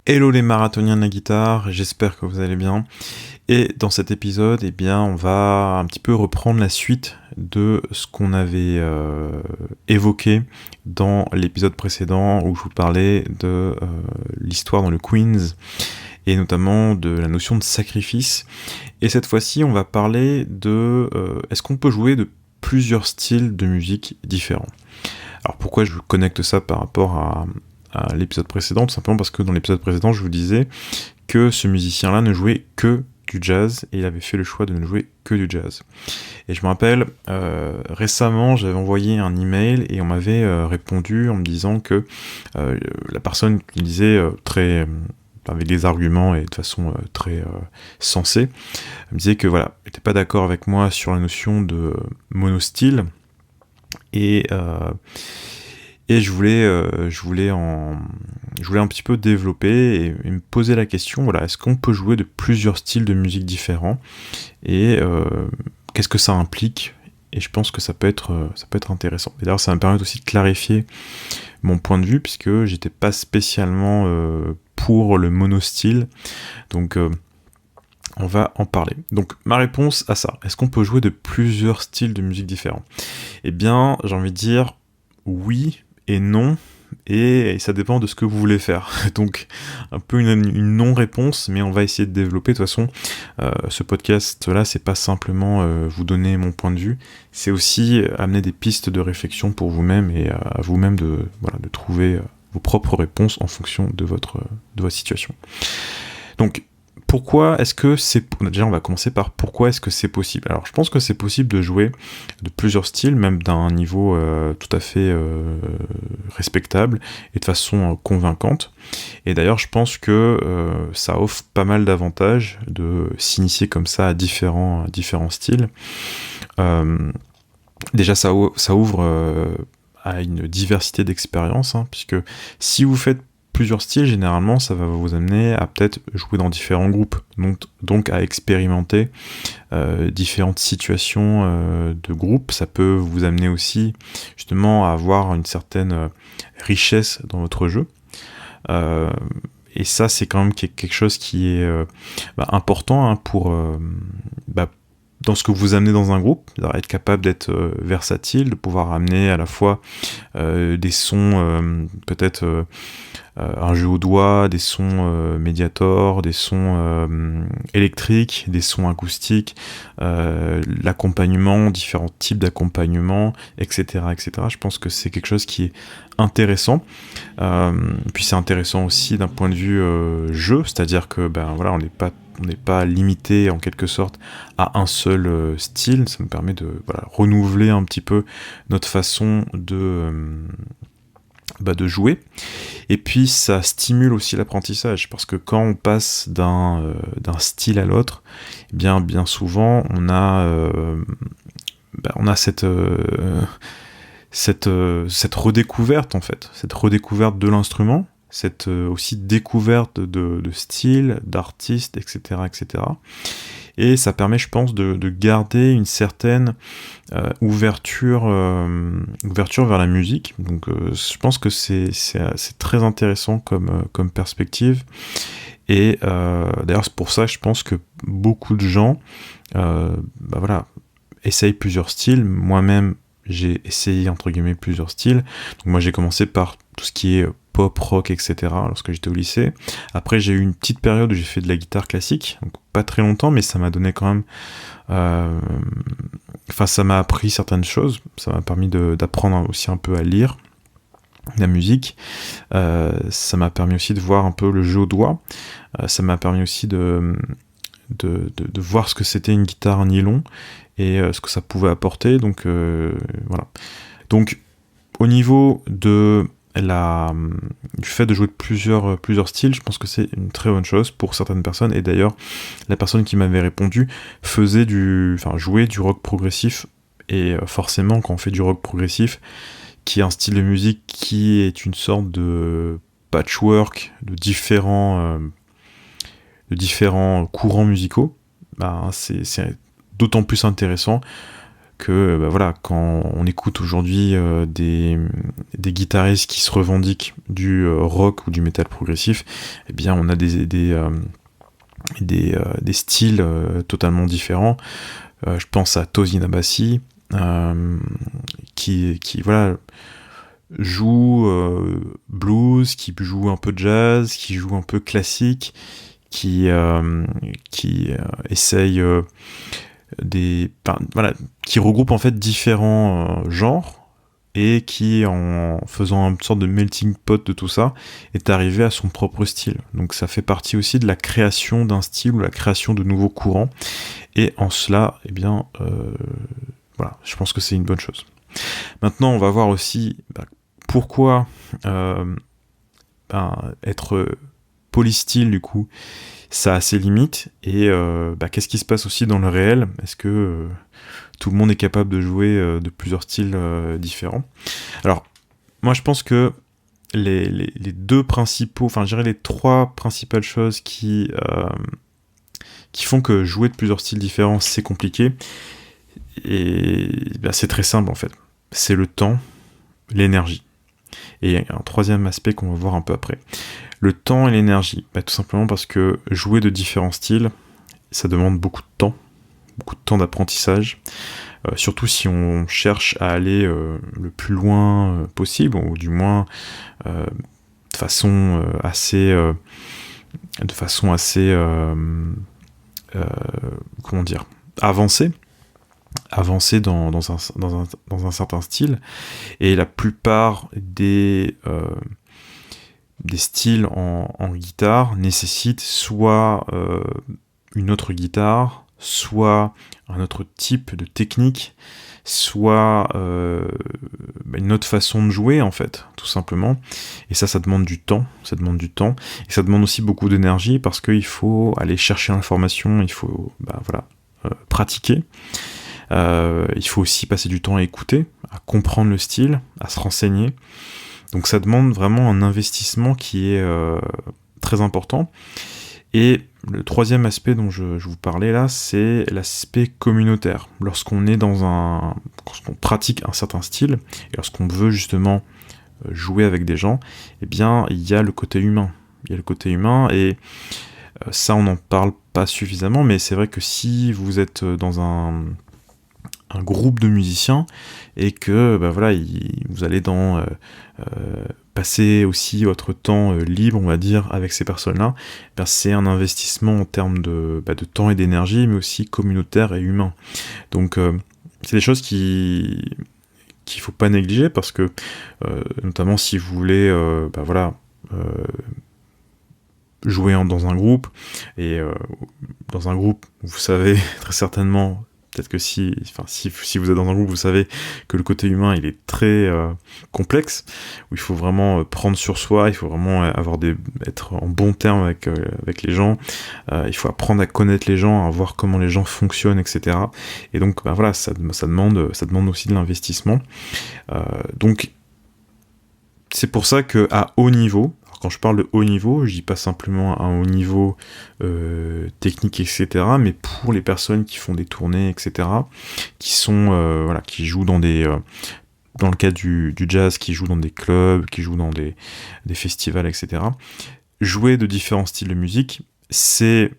Hello les marathoniens de la guitare, j'espère que vous allez bien. Et dans cet épisode, on va un petit peu reprendre la suite de ce qu'on avait évoqué dans l'épisode précédent où je vous parlais de l'histoire dans le Queens et notamment de la notion de sacrifice. Et cette fois-ci, on va parler de est-ce qu'on peut jouer de plusieurs styles de musique différents. Alors pourquoi je connecte ça par rapport à l'épisode précédent, tout simplement parce que dans l'épisode précédent, je vous disais que ce musicien-là ne jouait que du jazz, et il avait fait le choix de ne jouer que du jazz. Et je me rappelle, récemment, j'avais envoyé un email, et on m'avait répondu en me disant que la personne qui disait avec des arguments et de façon très sensée, elle me disait que voilà, elle n'était pas d'accord avec moi sur la notion de monostyle, et je voulais un petit peu développer et me poser la question, voilà, est-ce qu'on peut jouer de plusieurs styles de musique différents et qu'est-ce que ça implique? Et je pense que ça peut être intéressant. Et d'ailleurs, ça va me permettre aussi de clarifier mon point de vue, puisque j'étais pas spécialement pour le monostyle, donc on va en parler. Donc ma réponse à ça, est-ce qu'on peut jouer de plusieurs styles de musique différents? Eh bien, j'ai envie de dire oui et non, et ça dépend de ce que vous voulez faire. Donc un peu une non-réponse, mais on va essayer de développer. De toute façon, ce podcast-là, c'est pas simplement vous donner mon point de vue, c'est aussi amener des pistes de réflexion pour vous-même, et à vous-même de trouver vos propres réponses en fonction de votre situation. Donc, pourquoi est-ce que c'est... Déjà, on va commencer par pourquoi est-ce que c'est possible. Alors, je pense que c'est possible de jouer de plusieurs styles, même d'un niveau tout à fait respectable et de façon convaincante. Et d'ailleurs, je pense que ça offre pas mal d'avantages de s'initier comme ça à différents styles. Déjà, ça ouvre à une diversité d'expériences, hein, puisque si vous faites plusieurs styles, généralement, ça va vous amener à peut-être jouer dans différents groupes, donc à expérimenter différentes situations de groupe. Ça peut vous amener aussi, justement, à avoir une certaine richesse dans votre jeu. Et ça, c'est quand même quelque chose qui est important, hein, pour dans ce que vous amenez dans un groupe, être capable d'être versatile, de pouvoir amener à la fois des sons, peut-être un jeu au doigt, des sons Mediator, des sons électriques, des sons acoustiques, l'accompagnement, différents types d'accompagnement, etc., etc. Je pense que c'est quelque chose qui est intéressant. Puis c'est intéressant aussi d'un point de vue jeu, c'est-à-dire que on n'est pas limité en quelque sorte à un seul style. Ça nous permet de renouveler un petit peu notre façon de jouer. Et puis ça stimule aussi l'apprentissage, parce que quand on passe d'un style à l'autre, bien souvent on a cette redécouverte, en fait, cette redécouverte de l'instrument, cette aussi découverte de style, d'artistes, etc., etc. Et ça permet, je pense, de garder une certaine ouverture vers la musique. Donc je pense que c'est très intéressant comme perspective. Et d'ailleurs, c'est pour ça, je pense que beaucoup de gens essayent plusieurs styles. Moi-même, j'ai essayé, entre guillemets, plusieurs styles. Donc moi, j'ai commencé par tout ce qui est pop, rock, etc. lorsque j'étais au lycée. Après, j'ai eu une petite période où j'ai fait de la guitare classique, donc pas très longtemps, mais ça m'a donné quand même... ça m'a appris certaines choses, ça m'a permis d'apprendre aussi un peu à lire la musique, ça m'a permis aussi de voir un peu le jeu au doigt, ça m'a permis aussi de voir ce que c'était une guitare nylon, et ce que ça pouvait apporter, donc voilà. Donc, au niveau du fait de jouer de plusieurs styles, je pense que c'est une très bonne chose pour certaines personnes. Et d'ailleurs, la personne qui m'avait répondu jouait du rock progressif, et forcément quand on fait du rock progressif, qui est un style de musique qui est une sorte de patchwork de différents courants musicaux, c'est d'autant plus intéressant que voilà, quand on écoute aujourd'hui des guitaristes qui se revendiquent du rock ou du métal progressif, eh bien on a des styles totalement différents. Je pense à Tosin Abasi, qui voilà, joue blues, qui joue un peu jazz, qui joue un peu classique, qui essaye voilà, qui regroupe en fait différents genres, et qui, en faisant une sorte de melting pot de tout ça, est arrivé à son propre style. Donc ça fait partie aussi de la création d'un style, ou la création de nouveaux courants, et en cela, eh bien, voilà, je pense que c'est une bonne chose. Maintenant, on va voir aussi pourquoi être polystyle, du coup, ça a ses limites, et qu'est-ce qui se passe aussi dans le réel. Est-ce que tout le monde est capable de jouer de plusieurs styles différents? Alors, moi je pense que les deux principaux, enfin je dirais les trois principales choses qui font que jouer de plusieurs styles différents c'est compliqué, et c'est très simple en fait. C'est le temps, l'énergie. Et un troisième aspect qu'on va voir un peu après. Le temps et l'énergie, tout simplement parce que jouer de différents styles, ça demande beaucoup de temps d'apprentissage, surtout si on cherche à aller le plus loin possible, ou du moins de façon assez comment dire, avancée dans un certain style. Et la plupart des styles en guitare nécessitent soit une autre guitare, soit un autre type de technique, soit une autre façon de jouer en fait, tout simplement. Et ça demande du temps, et ça demande aussi beaucoup d'énergie, parce qu'il faut aller chercher l'information, il faut pratiquer. Il faut aussi passer du temps à écouter, à comprendre le style, à se renseigner. Donc ça demande vraiment un investissement qui est très important. Et le troisième aspect dont je vous parlais là, c'est l'aspect communautaire. Lorsqu'on pratique un certain style, et lorsqu'on veut justement jouer avec des gens, eh bien il y a le côté humain. Et ça on n'en parle pas suffisamment, mais c'est vrai que si vous êtes dans un groupe de musiciens, et que vous allez passer aussi votre temps libre, on va dire, avec ces personnes-là, c'est un investissement en termes de temps et d'énergie, mais aussi communautaire et humain. Donc c'est des choses qu'il faut pas négliger, parce que notamment si vous voulez jouer dans un groupe, et dans un groupe, vous savez très certainement, peut-être que si vous êtes dans un groupe, vous savez que le côté humain, il est très complexe, où il faut vraiment prendre sur soi, il faut vraiment être en bon terme avec les gens, il faut apprendre à connaître les gens, à voir comment les gens fonctionnent, etc. Et donc, ça demande aussi de l'investissement. Donc, c'est pour ça qu'à haut niveau, quand je parle de haut niveau, je dis pas simplement un haut niveau technique, etc., mais pour les personnes qui font des tournées, etc., qui jouent dans dans le cas du jazz, qui jouent dans des clubs, qui jouent dans des festivals, etc., jouer de différents styles de musique, c'est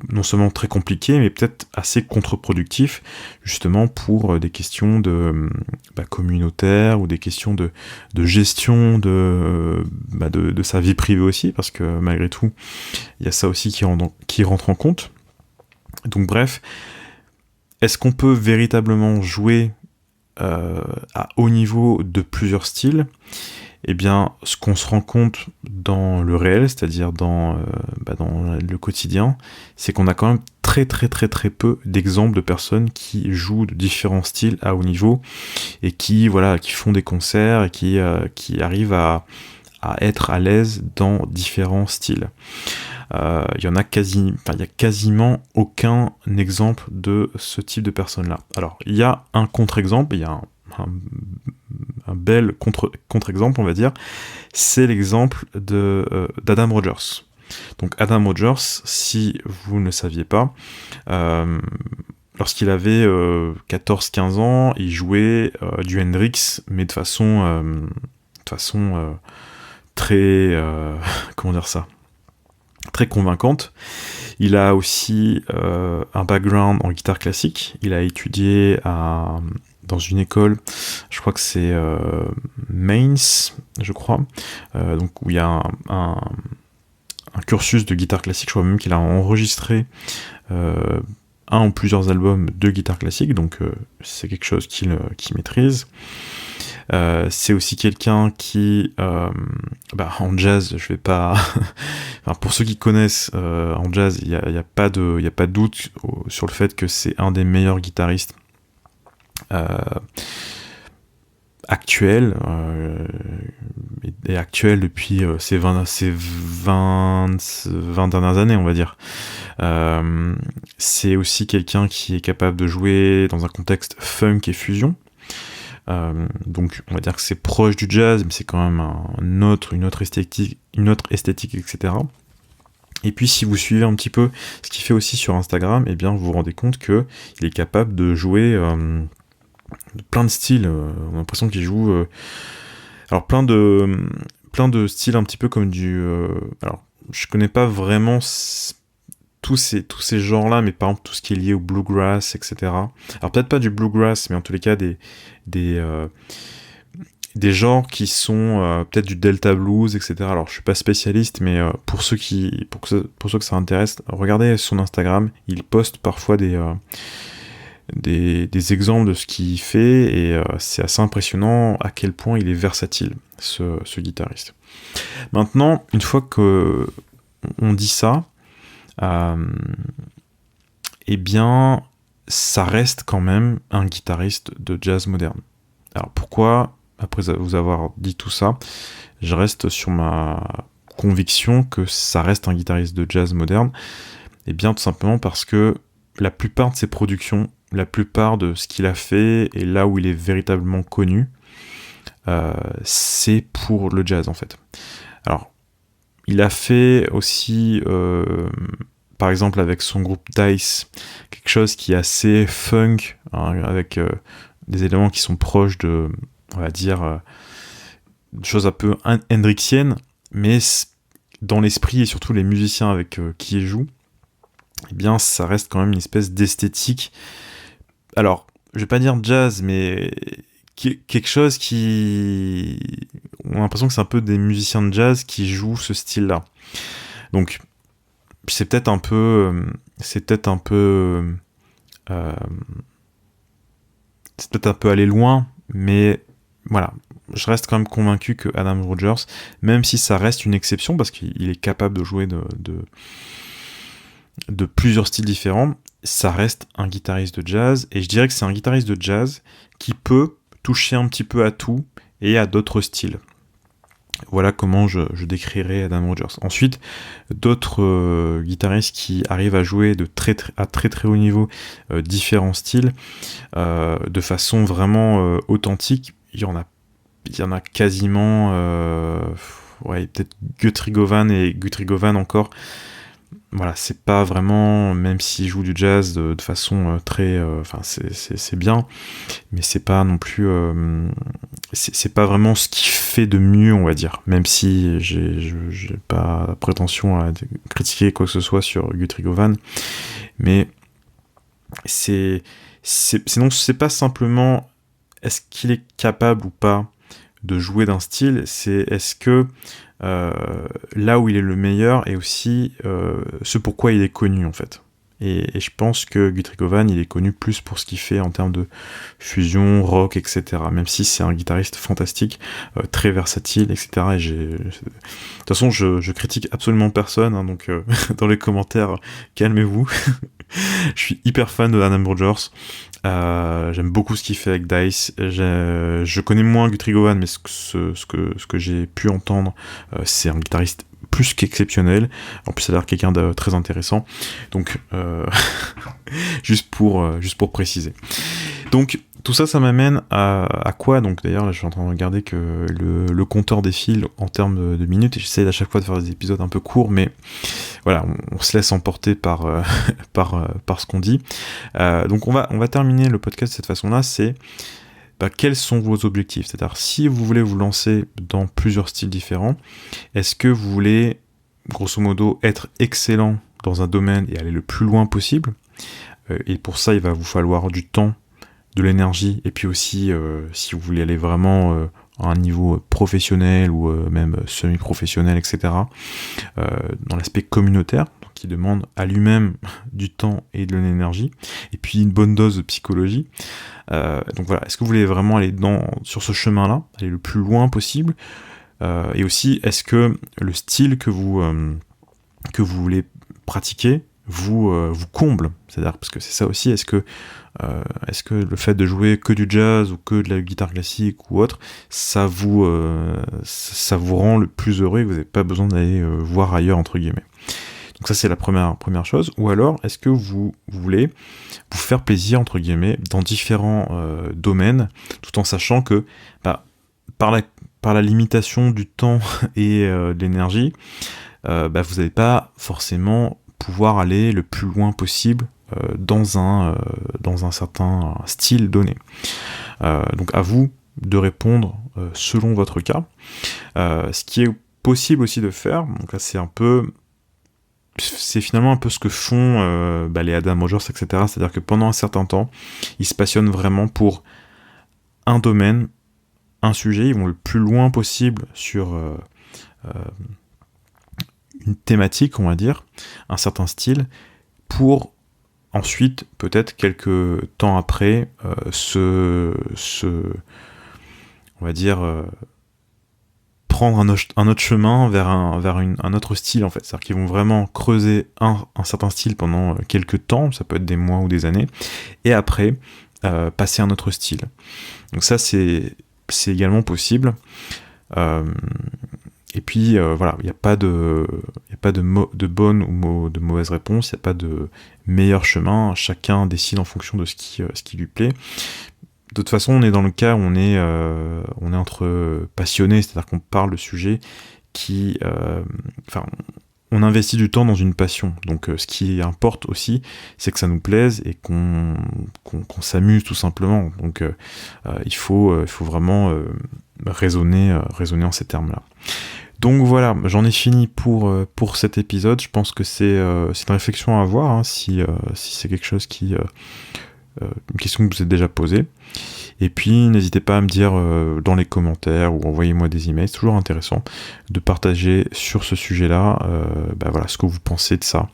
non seulement très compliqué, mais peut-être assez contre-productif, justement pour des questions de communautaires, ou des questions de gestion de sa vie privée aussi, parce que malgré tout, il y a ça aussi qui rentre en compte. Donc bref, est-ce qu'on peut véritablement jouer à haut niveau de plusieurs styles ? Eh bien, ce qu'on se rend compte dans le réel, c'est-à-dire dans le quotidien, c'est qu'on a quand même très très très très peu d'exemples de personnes qui jouent de différents styles à haut niveau, et qui font des concerts, et qui arrivent à être à l'aise dans différents styles. Il y a quasiment aucun exemple de ce type de personnes-là. Alors, il y a un contre-exemple, il y a un bel contre-exemple, on va dire, c'est l'exemple d'Adam Rogers. Donc Adam Rogers, si vous ne le saviez pas, lorsqu'il avait 14-15 ans, il jouait du Hendrix, mais de façon très... comment dire ça, très convaincante. Il a aussi un background en guitare classique. Il a étudié dans une école, je crois que c'est Mainz, je crois, donc où il y a un cursus de guitare classique. Je crois même qu'il a enregistré un ou plusieurs albums de guitare classique, donc c'est quelque chose qu'il maîtrise. C'est aussi quelqu'un qui, en jazz, je vais pas... enfin, pour ceux qui connaissent, en jazz, il y a pas de doute sur le fait que c'est un des meilleurs guitaristes actuels, et actuel depuis ces 20 dernières années, on va dire. C'est aussi quelqu'un qui est capable de jouer dans un contexte funk et fusion. Donc on va dire que c'est proche du jazz, mais c'est quand même une autre esthétique, etc. Et puis si vous suivez un petit peu ce qu'il fait aussi sur Instagram, eh bien vous vous rendez compte que il est capable de jouer plein de styles. On a l'impression qu'il joue alors plein de styles un petit peu comme du alors je connais pas vraiment tous ces genres-là, mais par exemple tout ce qui est lié au bluegrass, etc. Alors peut-être pas du bluegrass, mais en tous les cas des genres qui sont peut-être du delta blues, etc. Alors je suis pas spécialiste, mais pour ceux que ça intéresse, regardez son Instagram, il poste parfois des exemples de ce qu'il fait, et c'est assez impressionnant à quel point il est versatile, ce guitariste. Maintenant, une fois que on dit ça, eh bien, ça reste quand même un guitariste de jazz moderne. Alors pourquoi, après vous avoir dit tout ça, je reste sur ma conviction que ça reste un guitariste de jazz moderne? Eh bien, tout simplement parce que la plupart de ses productions, la plupart de ce qu'il a fait, et là où il est véritablement connu, c'est pour le jazz, en fait. Alors, il a fait aussi, par exemple avec son groupe Dice, quelque chose qui est assez funk, hein, avec des éléments qui sont proches de, on va dire, des choses un peu hendrixiennes, mais dans l'esprit, et surtout les musiciens avec qui il joue, eh bien ça reste quand même une espèce d'esthétique. Alors, je vais pas dire jazz, mais quelque chose qui... On a l'impression que c'est un peu des musiciens de jazz qui jouent ce style-là. Donc, c'est peut-être un peu aller loin, mais voilà. Je reste quand même convaincu que Adam Rogers, même si ça reste une exception, parce qu'il est capable de jouer de plusieurs styles différents, ça reste un guitariste de jazz, et je dirais que c'est un guitariste de jazz qui peut toucher un petit peu à tout et à d'autres styles. Voilà comment je décrirais Adam Rogers. Ensuite, d'autres guitaristes qui arrivent à jouer à très très haut niveau différents styles de façon vraiment authentique, il y en a quasiment peut-être Guthrie Govan encore. Voilà, c'est pas vraiment, même s'il joue du jazz de façon très... c'est bien, mais c'est pas non plus... c'est pas vraiment ce qu'il fait de mieux, on va dire, même si j'ai pas la prétention à critiquer quoi que ce soit sur Guthrie Govan, mais sinon c'est pas simplement est-ce qu'il est capable ou pas de jouer d'un style, c'est est-ce que là où il est le meilleur, et aussi ce pourquoi il est connu, en fait. Et je pense que Guthrie Govan, il est connu plus pour ce qu'il fait en termes de fusion, rock, etc. Même si c'est un guitariste fantastique, très versatile, etc. Et de toute façon, je critique absolument personne, hein, donc dans les commentaires, calmez-vous. Je suis hyper fan de Adam Rogers. J'aime beaucoup ce qu'il fait avec Dice. Je connais moins Guthrie Govan, mais ce que j'ai pu entendre, c'est un guitariste plus qu'exceptionnel. En plus, ça a l'air quelqu'un de très intéressant. Donc, juste pour préciser. Donc, tout ça, ça m'amène à quoi? Donc, d'ailleurs, là, je suis en train de regarder que le compteur défile en termes de minutes, et j'essaie à chaque fois de faire des épisodes un peu courts, mais voilà, on se laisse emporter par, par ce qu'on dit. Donc on va terminer le podcast de cette façon-là, c'est quels sont vos objectifs ? C'est-à-dire, si vous voulez vous lancer dans plusieurs styles différents, est-ce que vous voulez, grosso modo, être excellent dans un domaine et aller le plus loin possible ? Et pour ça, il va vous falloir du temps, de l'énergie, et puis aussi, si vous voulez aller vraiment à un niveau professionnel ou même semi-professionnel, etc., dans l'aspect communautaire, qui demande à lui-même du temps et de l'énergie, et puis une bonne dose de psychologie. Donc voilà, est-ce que vous voulez vraiment aller sur ce chemin-là, aller le plus loin possible, et aussi, est-ce que le style que vous voulez pratiquer vous comble ? C'est-à-dire, parce que c'est ça aussi, est-ce que le fait de jouer que du jazz ou que de la guitare classique ou autre, ça vous rend le plus heureux et que vous n'avez pas besoin d'aller voir ailleurs, entre guillemets. Donc ça, c'est la première chose. Ou alors, est-ce que vous voulez vous faire plaisir, entre guillemets, dans différents domaines, tout en sachant que par la limitation du temps et de l'énergie, vous n'allez pas forcément pouvoir aller le plus loin possible dans un certain style donné. Donc à vous de répondre selon votre cas. Ce qui est possible aussi de faire, donc là c'est finalement un peu ce que font les Adam Rogers, etc. C'est-à-dire que pendant un certain temps, ils se passionnent vraiment pour un domaine, un sujet, ils vont le plus loin possible sur une thématique, on va dire, un certain style, pour ensuite, peut-être quelques temps après, on va dire, prendre un autre chemin vers un autre style, en fait. C'est-à-dire qu'ils vont vraiment creuser un certain style pendant quelques temps, ça peut être des mois ou des années, et après, passer à un autre style. Donc ça, c'est également possible. Et puis voilà, il n'y a pas de bonne ou de mauvaise réponse, il n'y a pas de meilleur chemin, chacun décide en fonction de ce qui lui plaît. De toute façon, on est dans le cas où on est entre passionnés, c'est-à-dire qu'on parle de sujets qui... on investit du temps dans une passion. Donc ce qui importe aussi, c'est que ça nous plaise et qu'on s'amuse tout simplement. Donc il faut vraiment raisonner en ces termes-là. Donc voilà, j'en ai fini pour cet épisode. Je pense que c'est une réflexion à avoir, hein, si c'est quelque chose une question que vous êtes déjà posée. Et puis n'hésitez pas à me dire dans les commentaires ou envoyez-moi des emails, c'est toujours intéressant de partager sur ce sujet-là voilà, ce que vous pensez de ça.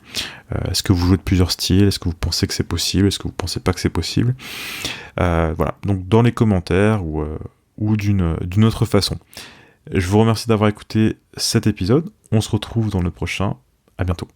Est-ce que vous jouez de plusieurs styles ? Est-ce que vous pensez que c'est possible ? Est-ce que vous pensez pas que c'est possible ? Voilà, donc dans les commentaires ou d'une autre façon. Je vous remercie d'avoir écouté cet épisode. On se retrouve dans le prochain. À bientôt.